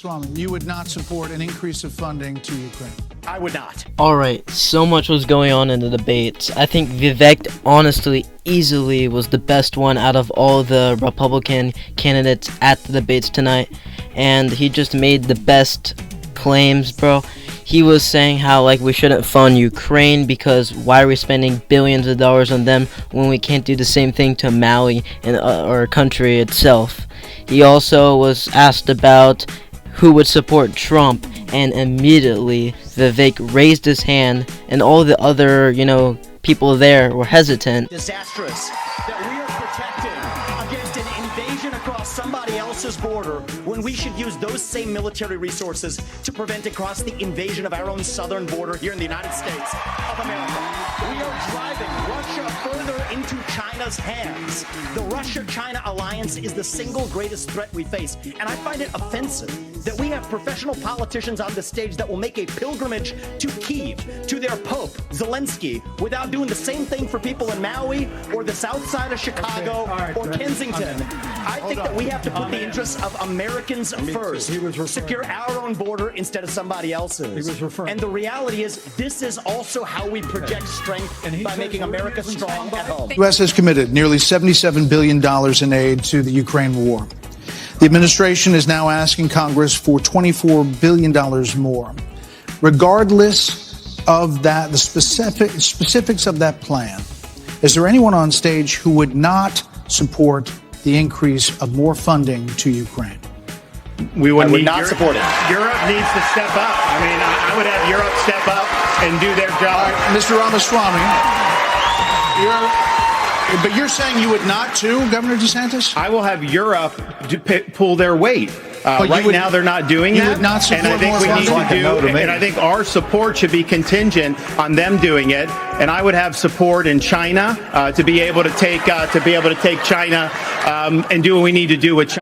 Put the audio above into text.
Ramaswamy, you would not support an increase of funding to Ukraine. I would not. Alright, so much was going on in the debates. I think Vivek honestly easily was the best one out of all the Republican candidates at the debates tonight. And he just made the best claims, bro. He was saying how we shouldn't fund Ukraine because why are we spending billions of dollars on them when we can't do the same thing to Mali and our country itself. He also was asked about who would support Trump, and immediately Vivek raised his hand and all the other, people there were hesitant. Disastrous that we are protecting against an invasion across somebody else's border when we should use those same military resources to prevent across the invasion of our own southern border here in the United States of America. We are driving Russia further into China's hands. The Russia-China alliance is the single greatest threat we face, and I find it offensive that we have professional politicians on the stage that will make a pilgrimage to Kyiv, to their Pope, Zelensky, without doing the same thing for people in Maui or the south side of Chicago or Kensington. I think that we have to put the interests of Americans first, secure our own border instead of somebody else's. And the reality is, this is also how we project strength by making America strong at home. The U.S. has committed nearly $77 billion in aid to the Ukraine war. The administration is now asking Congress for $24 billion more. Regardless of that, the specifics of that plan, is there anyone on stage who would not support the increase of more funding to Ukraine? We would not support it. Europe needs to step up. I would have Europe step up and do their job. Mr. Ramaswamy, but you're saying you would not too, Governor DeSantis? I will have Europe pull their weight. Right now, they're not doing that. You would not support and I think more we need funding? to do, and I think our support should be contingent on them doing it. And I would have support in China to be able to take China and do what we need to do with China.